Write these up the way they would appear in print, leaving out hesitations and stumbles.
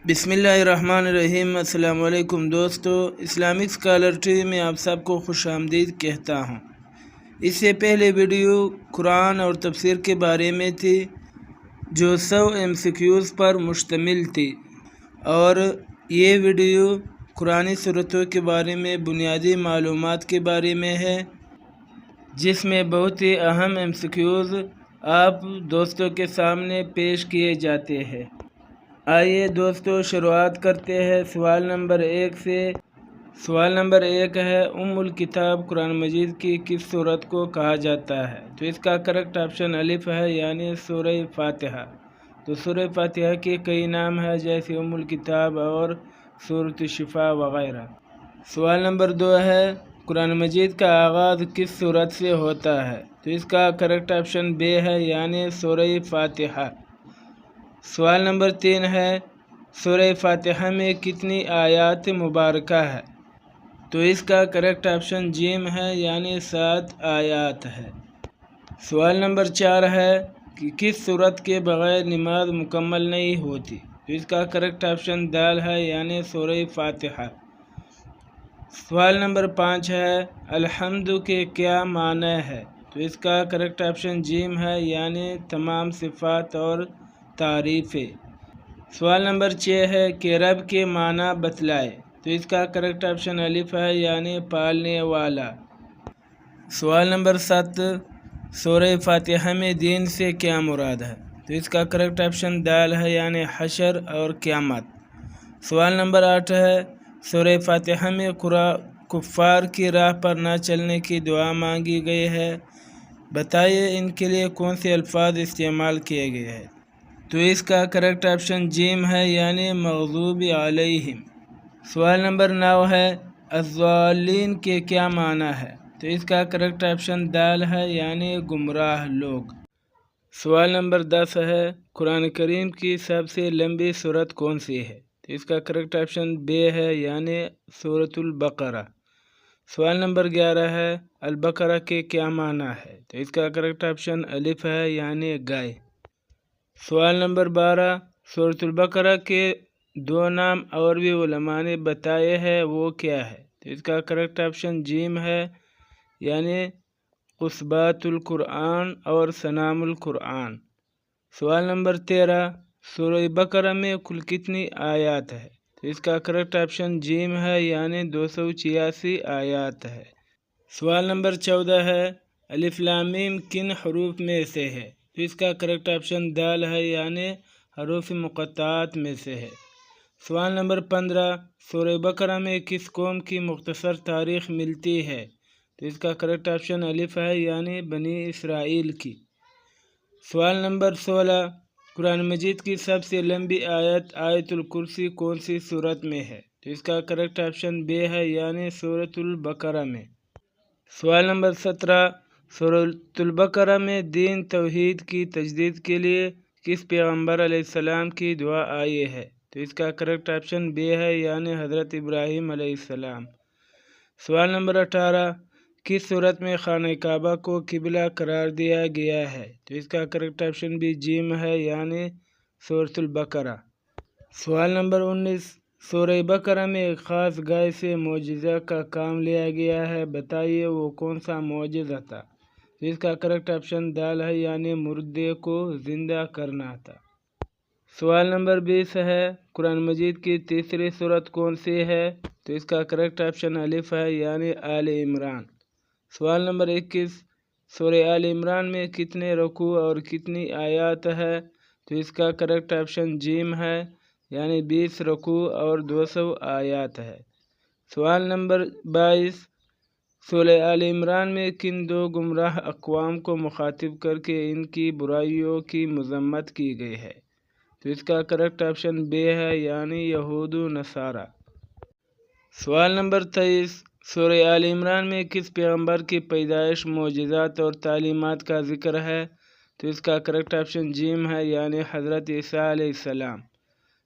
بسم اللہ الرحمن الرحیم۔ السلام علیکم دوستو، اسلامک اسکالر ٹی وی میں آپ سب کو خوش آمدید کہتا ہوں۔ اس سے پہلے ویڈیو قرآن اور تفسیر کے بارے میں تھی جو 100 MCQs پر مشتمل تھی، اور یہ ویڈیو قرآنی صورتوں کے بارے میں بنیادی معلومات کے بارے میں ہے، جس میں بہت ہی اہم MCQs آپ دوستوں کے سامنے پیش کیے جاتے ہیں۔ آئیے دوستو شروعات کرتے ہیں سوال نمبر 1 سے۔ سوال نمبر 1 ہے، ام الکتاب قرآن مجید کی کس سورت کو کہا جاتا ہے؟ تو اس کا کریکٹ آپشن الف ہے، یعنی سورہ فاتحہ۔ تو سورہ فاتحہ کے کئی نام ہیں، جیسے ام الکتاب اور سورۃ الشفاء وغیرہ۔ سوال نمبر 2 ہے، قرآن مجید کا آغاز کس سورت سے ہوتا ہے؟ تو اس کا کریکٹ آپشن بے ہے، یعنی سورہ فاتحہ۔ سوال نمبر 3 ہے، سورہ فاتحہ میں کتنی آیات مبارکہ ہے؟ تو اس کا کریکٹ آپشن جیم ہے، یعنی 7 آیات ہے۔ سوال نمبر 4 ہے کہ کس سورت کے بغیر نماز مکمل نہیں ہوتی؟ تو اس کا کریکٹ آپشن دال ہے، یعنی سورہ فاتحہ۔ سوال نمبر 5 ہے، الحمد کے کیا معنی ہے؟ تو اس کا کریکٹ آپشن جیم ہے، یعنی تمام صفات اور تعریفیں۔ سوال نمبر 6 ہے کہ رب کے معنی بتلائے؟ تو اس کا کریکٹ آپشن الف ہے، یعنی پالنے والا۔ سوال نمبر 7، سورہ فاتحہ میں دین سے کیا مراد ہے؟ تو اس کا کریکٹ آپشن دال ہے، یعنی حشر اور قیامت۔ سوال نمبر 8 ہے، سورہ فاتحہ میں کفار کی راہ پر نہ چلنے کی دعا مانگی گئی ہے، بتائیے ان کے لیے کون سے الفاظ استعمال کیے گئے ہیں؟ تو اس کا کریکٹ آپشن جیم ہے، یعنی مغضوب علیہم۔ سوال نمبر 9 ہے، الضالین کے کیا معنی ہے؟ تو اس کا کریکٹ آپشن دال ہے، یعنی گمراہ لوگ۔ سوال نمبر 10 ہے، قرآن کریم کی سب سے لمبی سورت کون سی ہے؟ تو اس کا کریکٹ آپشن بے ہے، یعنی سورۃ البقرہ۔ سوال نمبر 11 ہے، البقرہ کے کیا معنی ہے؟ تو اس کا کریکٹ آپشن الف ہے، یعنی گائے۔ سوال نمبر 12، سورۃ البقرہ کے 2 نام اور بھی علماء نے بتائے ہیں، وہ کیا ہے؟ تو اس کا کریکٹ آپشن جیم ہے، یعنی قصبات القرآن اور سنام القرآن۔ سوال نمبر 13، سورہ بقرہ میں کل کتنی آیات ہے؟ تو اس کا کریکٹ آپشن جیم ہے، یعنی 286 آیات ہے۔ سوال نمبر 14 ہے، الف لام میم کن حروف میں سے ہے؟ تو اس کا کریکٹ آپشن دال ہے، یعنی حروف مقطعات میں سے ہے۔ سوال نمبر 15، سورہ بقرہ میں کس قوم کی مختصر تاریخ ملتی ہے؟ تو اس کا کریکٹ آپشن الف ہے، یعنی بنی اسرائیل کی۔ سوال نمبر 16، قرآن مجید کی سب سے لمبی آیت آیت الکرسی کون سی سورت میں ہے؟ تو اس کا کریکٹ آپشن بے ہے، یعنی سورۃ البقرہ میں۔ سوال نمبر 17، سورۃ البقرہ میں دین توحید کی تجدید کے لیے کس پیغمبر علیہ السلام کی دعا آئی ہے؟ تو اس کا کریکٹ آپشن بے ہے، یعنی حضرت ابراہیم علیہ السلام۔ سوال نمبر 18، کس صورت میں خانہ کعبہ کو قبلہ قرار دیا گیا ہے؟ تو اس کا کریکٹ آپشن بھی جیم ہے، یعنی سورۃ البقرہ۔ سوال نمبر 19، سورہ بقرہ میں ایک خاص گائے سے معجزہ کا کام لیا گیا ہے، بتائیے وہ کون سا معجزہ تھا؟ تو اس کا کریکٹ آپشن دال ہے، یعنی مردے کو زندہ کرنا تھا۔ سوال نمبر 20 ہے، قرآن مجید کی تیسری سورت کون سی ہے؟ تو اس کا کریکٹ آپشن الف ہے، یعنی آل عمران۔ سوال نمبر 21، سورہ آل عمران میں کتنے رکوع اور کتنی آیات ہے؟ تو اس کا کریکٹ آپشن جیم ہے، یعنی 20 رکوع اور 200 آیات ہے۔ سوال نمبر 22، سورہ آل عمران میں کن 2 گمراہ اقوام کو مخاطب کر کے ان کی برائیوں کی مذمت کی گئی ہے؟ تو اس کا کریکٹ آپشن بے ہے، یعنی یہود و نصارہ۔ سوال نمبر 23، سورہ آل عمران میں کس پیغمبر کی پیدائش، معجزات اور تعلیمات کا ذکر ہے؟ تو اس کا کریکٹ آپشن جیم ہے، یعنی حضرت عیسیٰ علیہ السلام۔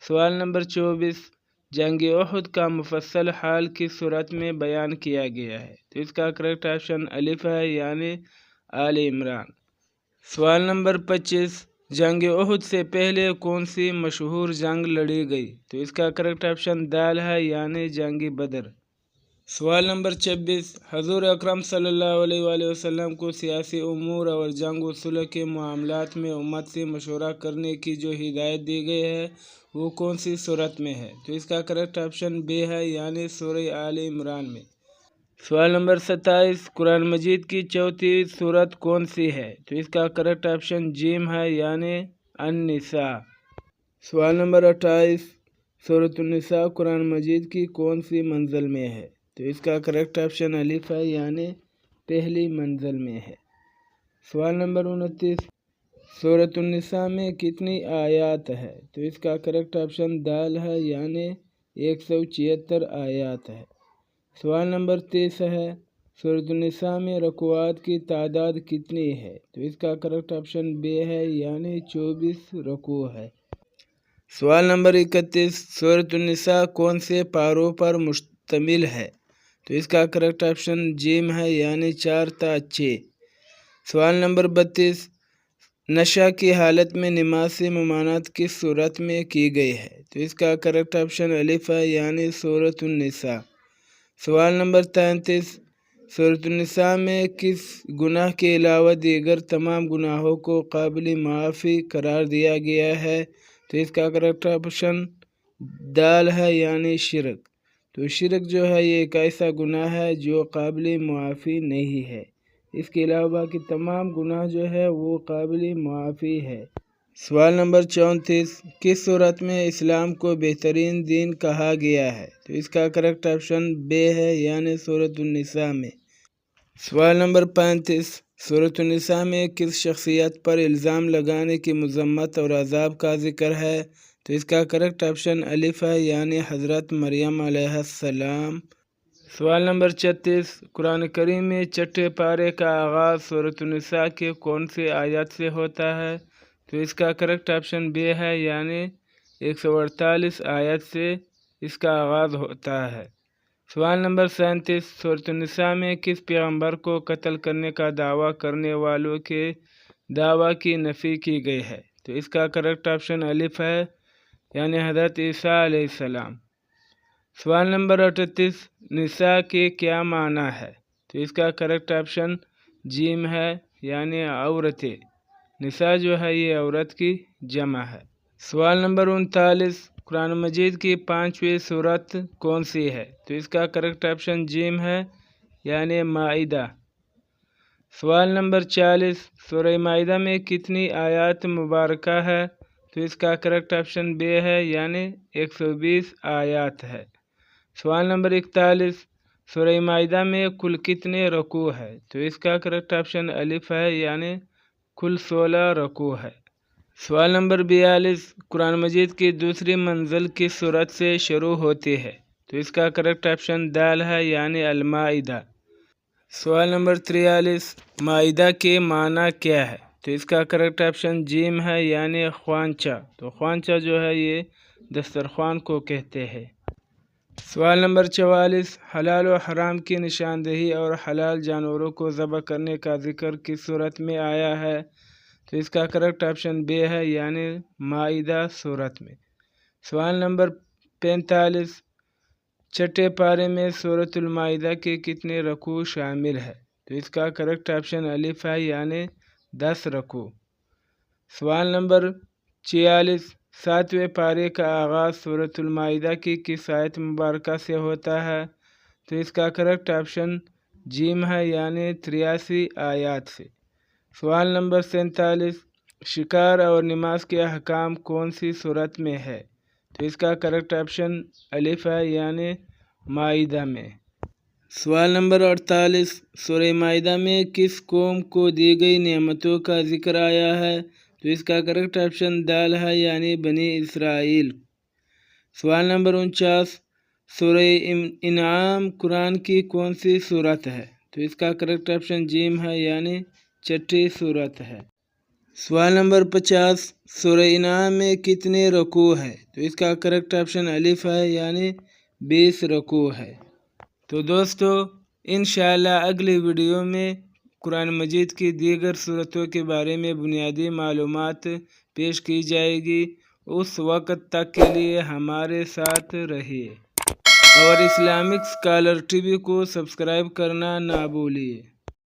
سوال نمبر 24، جنگ احد کا مفصل حال کس صورت میں بیان کیا گیا ہے؟ تو اس کا کریکٹ آپشن الف ہے، یعنی آل عمران۔ سوال نمبر 25، جنگ احد سے پہلے کون سی مشہور جنگ لڑی گئی؟ تو اس کا کریکٹ آپشن دال ہے، یعنی جنگ بدر۔ سوال نمبر 26، حضور اکرم صلی اللہ علیہ وآلہ وسلم کو سیاسی امور اور جنگ و صلح کے معاملات میں امت سے مشورہ کرنے کی جو ہدایت دی گئی ہے وہ کون سی صورت میں ہے؟ تو اس کا کریکٹ آپشن بی ہے، یعنی سورہ آل عمران میں۔ سوال نمبر 27، قرآن مجید کی چوتھی سورت کون سی ہے؟ تو اس کا کریکٹ آپشن جیم ہے، یعنی النساء۔ سوال نمبر 28، سورۃ النساء قرآن مجید کی کون سی منزل میں ہے؟ تو اس کا کریکٹ آپشن الف ہے، یعنی پہلی منزل میں ہے۔ سوال نمبر 29، سورۃ النساء میں کتنی آیات ہے؟ تو اس کا کریکٹ آپشن دال ہے، یعنی 176 آیات ہے۔ سوال نمبر 30 ہے، سورۃ النساء میں رکوعات کی تعداد کتنی ہے؟ تو اس کا کریکٹ آپشن بی ہے، یعنی 24 رکوع ہے۔ سوال نمبر 31، سورۃ النساء کون سے پاروں پر مشتمل ہے؟ تو اس کا کریکٹ آپشن جیم ہے، یعنی 4 تا 6۔ سوال نمبر 32، نشہ کی حالت میں نماز سے ممانعت کس صورت میں کی گئی ہے؟ تو اس کا کریکٹ آپشن الف ہے، یعنی سورۃ النساء۔ سوال نمبر 33، سورۃ النساء میں کس گناہ کے علاوہ دیگر تمام گناہوں کو قابل معافی قرار دیا گیا ہے؟ تو اس کا کریکٹ آپشن دال ہے، یعنی شرک۔ تو شرک جو ہے یہ ایک ایسا گناہ ہے جو قابل معافی نہیں ہے، اس کے علاوہ باقی تمام گناہ جو ہے وہ قابل معافی ہے۔ سوال نمبر 34، کس صورت میں اسلام کو بہترین دین کہا گیا ہے؟ تو اس کا کریکٹ آپشن بے ہے، یعنی سورۃ النساء میں۔ سوال نمبر 35، سورۃ النساء میں کس شخصیت پر الزام لگانے کی مذمت اور عذاب کا ذکر ہے؟ تو اس کا کریکٹ آپشن الف ہے، یعنی حضرت مریم علیہ السلام۔ سوال نمبر 36، قرآن کریم میں چھٹے پارے کا آغاز سورۃ النساء کے کون سی آیت سے ہوتا ہے؟ تو اس کا کریکٹ آپشن بی ہے، یعنی 148 آیت سے اس کا آغاز ہوتا ہے۔ سوال نمبر 37، سورۃ النساء میں کس پیغمبر کو قتل کرنے کا دعویٰ کرنے والوں کے دعویٰ کی نفی کی گئی ہے؟ تو اس کا کریکٹ آپشن الف ہے، یعنی حضرت عیسیٰ علیہ السلام۔ سوال نمبر 38، نساء کے کیا معنی ہے؟ تو اس کا کریکٹ آپشن جیم ہے، یعنی عورتیں۔ نساء جو ہے یہ عورت کی جمع ہے۔ سوال نمبر 39، قرآن مجید کی 5ویں سورت کون سی ہے؟ تو اس کا کریکٹ آپشن جیم ہے، یعنی مائدہ۔ سوال نمبر 40، سورہ مائدہ میں کتنی آیات مبارکہ ہے؟ تو اس کا کریکٹ آپشن بی ہے، یعنی 120 آیات ہے۔ سوال نمبر 41، سورہ مائدہ میں کل کتنے رکوع ہے؟ تو اس کا کریکٹ آپشن الف ہے، یعنی کل 16 رکوع ہے۔ سوال نمبر 42، قرآن مجید کی دوسری منزل کس سورت سے شروع ہوتی ہے؟ تو اس کا کریکٹ آپشن دال ہے، یعنی المائدہ۔ سوال نمبر 43، مائدہ کے معنی کیا ہے؟ تو اس کا کریکٹ آپشن جیم ہے، یعنی خوانچہ۔ تو خوانچہ جو ہے یہ دسترخوان کو کہتے ہیں۔ سوال نمبر 44، حلال و حرام کی نشاندہی اور حلال جانوروں کو ذبح کرنے کا ذکر کس صورت میں آیا ہے؟ تو اس کا کریکٹ آپشن بی ہے، یعنی مائدہ صورت میں۔ سوال نمبر 45، چھٹے پارے میں سورۃ المائدہ کے کتنے رکوع شامل ہے؟ تو اس کا کریکٹ آپشن الف ہے، یعنی 10 رکوع۔ سوال نمبر 46، 7ویں پارے کا آغاز سورۃ المائدہ کی کس آیت مبارکہ سے ہوتا ہے؟ تو اس کا کریکٹ آپشن جیم ہے، یعنی 83 آیات سے۔ سوال نمبر 47، شکار اور نماز کے احکام کون سی صورت میں ہے؟ تو اس کا کریکٹ آپشن الف ہے، یعنی مائدہ میں۔ سوال نمبر 48، سورہ مائدہ میں کس قوم کو دی گئی نعمتوں کا ذکر آیا ہے؟ تو اس کا کریکٹ آپشن دال ہے، یعنی بنی اسرائیل۔ سوال نمبر 49، سورہ انعام قرآن کی کون سی صورت ہے؟ تو اس کا کریکٹ آپشن جیم ہے، یعنی چھٹی صورت ہے۔ سوال نمبر 50، سورہ انعام میں کتنے رکوع ہے؟ تو اس کا کریکٹ آپشن الف ہے، یعنی 20 رکوع ہے۔ تو دوستو انشاءاللہ اگلی ویڈیو میں قرآن مجید کی دیگر صورتوں کے بارے میں بنیادی معلومات پیش کی جائے گی۔ اس وقت تک کے لیے ہمارے ساتھ رہیے اور اسلامک اسکالر ٹی وی کو سبسکرائب کرنا نہ بھولیے۔